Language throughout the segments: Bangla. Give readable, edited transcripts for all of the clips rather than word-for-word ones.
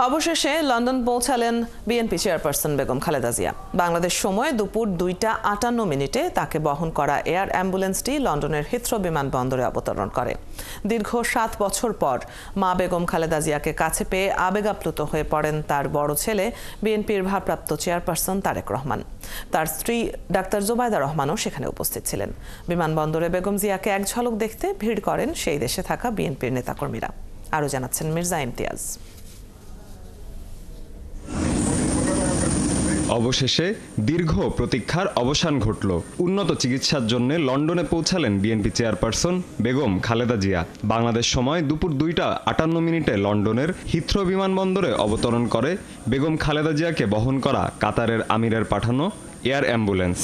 অবশেষে লন্ডন পৌঁছালেন বিএনপি চেয়ারপারসন বেগম খালেদা জিয়া। বাংলাদেশ সময় দুপুর 2টা 58 তাকে বহন করা এয়ার অ্যাম্বুলেন্সটি লন্ডনের হিথ্রো বিমানবন্দরে অবতরণ করে। দীর্ঘ 7 বছর পর মা বেগম খালেদা জিয়াকে কাছে পেয়ে আবেগাপ্লুত হয়ে পড়েন তার বড় ছেলে বিএনপির ভারপ্রাপ্ত চেয়ারপারসন তারেক রহমান। তার স্ত্রী ডাক্তার জোবায়দা রহমানও সেখানে উপস্থিত ছিলেন। বিমানবন্দরে বেগম জিয়াকে এক ঝলক দেখতে ভিড় করেন সেই দেশে থাকা বিএনপির নেতাকর্মীরা। আরও জানাচ্ছেন মির্জা ইমতিয়াজ। অবশেষে দীর্ঘ প্রতীক্ষার অবসান ঘটল। উন্নত চিকিৎসার জন্য লন্ডনে পৌঁছালেন বিএনপি চেয়ারপারসন বেগম খালেদা জিয়া। বাংলাদেশ সময় দুপুর 2টা 58 লন্ডনের হিথ্রো বিমানবন্দরে অবতরণ করে বেগম খালেদা জিয়াকে বহন করা কাতারের আমিরের পাঠানো এয়ার অ্যাম্বুলেন্স।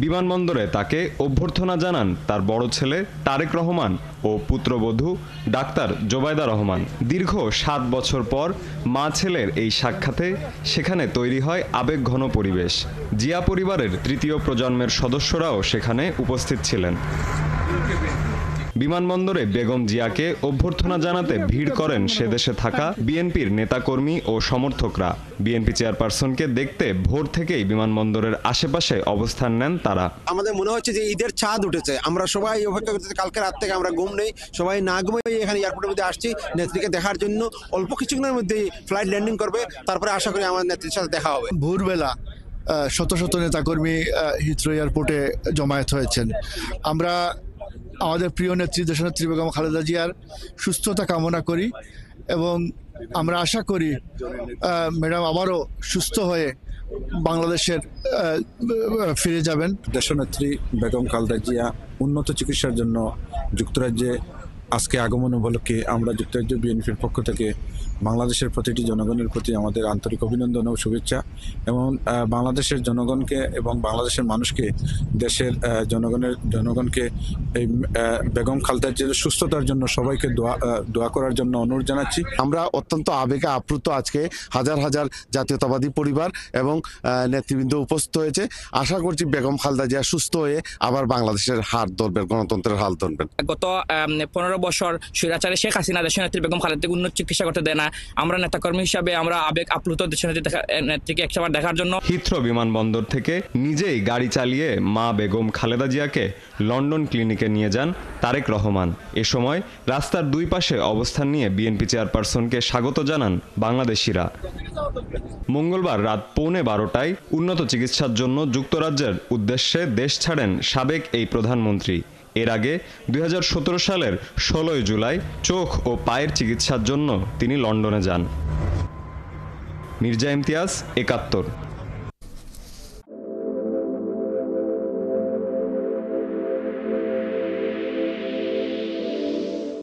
বিমানবন্দরে তাকে অভ্যর্থনা জানান তার বড় ছেলে তারেক রহমান ও পুত্রবধূ ডাক্তার জোবায়দা রহমান। দীর্ঘ 7 বছর পর মা ছেলের এই সাক্ষাতে সেখানে তৈরি হয় আবেগঘন পরিবেশ। জিয়া পরিবারের তৃতীয় প্রজন্মের সদস্যরাও সেখানে উপস্থিত ছিলেন। বিমানবন্দরে বেগম জিয়াকে অভ্যর্থনা জানাতে ভিড় করেন সে দেশে থাকা বিএনপির নেতাকর্মী ও সমর্থকরা। বিএনপি চেয়ারপারসনকে দেখতে ভোর থেকেই বিমানবন্দরের আশেপাশে অবস্থান নেন তারা। আমাদের মনে হচ্ছে যে ঈদের চাঁদ উঠেছে। আমরা সবাই অপেক্ষা করতেছি, কালকে রাত থেকে আমরা ঘুম নেই, সবাই না ঘুমিয়ে এখানে এয়ারপোর্টের মধ্যে আসছি নেত্রীকে দেখার জন্য। অল্প কিছুক্ষণের মধ্যেই ফ্লাইট ল্যান্ডিং করবে, তারপরে আশা করি আমার নেত্রীর সাথে দেখা হবে। ভোরবেলা শত শত নেতাকর্মী হিথ্রো এয়ারপোর্টে জমায়েত হয়েছেন। আমরা আমাদের প্রিয় নেত্রী দেশনেত্রী বেগম খালেদা জিয়ার সুস্থতা কামনা করি এবং আমরা আশা করি ম্যাডাম আবারও সুস্থ হয়ে বাংলাদেশের ফিরে যাবেন। দেশনেত্রী বেগম খালেদা জিয়া উন্নত চিকিৎসার জন্য যুক্তরাজ্যে আজকে আগমন উপলক্ষে আমরা যুক্তরাজ্য বিএনপির পক্ষ থেকে বাংলাদেশের প্রতিটি জনগণের প্রতি আমাদের আন্তরিক অভিনন্দন ও শুভেচ্ছা এবং বাংলাদেশের জনগণকে এবং বাংলাদেশের মানুষকে দেশের জনগণকে এই বেগম খালেদা জিয়ার সুস্থতার জন্য সবাইকে দোয়া করার জন্য অনুরোধ জানাচ্ছি। আমরা অত্যন্ত আবেগে আপ্লুত। আজকে হাজার হাজার জাতীয়তাবাদী পরিবার এবং নেতৃবৃন্দ উপস্থিত হয়েছে। আশা করছি বেগম খালেদা জিয়া সুস্থ হয়ে আবার বাংলাদেশের হাত ধরবেন, গণতন্ত্রের হাল ধরবেন। গত 15 বছর স্বৈরাচারী শেখ হাসিনা দেশনেত্রী বেগম খালেদাকে উন্নত চিকিৎসা করতে দেয় না। আমরা নেতাকর্মী হিসাবে আমরা আবেগ আপ্লুত দেশনেত্রীকে একবার দেখার জন্য। হিথ্রো বিমানবন্দর থেকে নিজেই গাড়ি চালিয়ে মা বেগম খালেদা জিয়াকে লন্ডন ক্লিনিকে নিয়ে যান তারেক রহমান। এ সময় রাস্তার দুই পাশে অবস্থান নিয়ে বিএনপি চেয়ারপারসনকে স্বাগত জানান বাংলাদেশিরা। মঙ্গলবার রাত 11:15টায় উন্নত চিকিৎসার জন্য যুক্তরাজ্যের উদ্দেশ্যে দেশ ছাড়েন সাবেক এই প্রধানমন্ত্রী। এর আগে 2017 সালের 16 জুলাই চোখ ও পায়ের চিকিৎসার জন্য তিনি লন্ডনে যান। মির্জা ইমতিয়াজ, 71।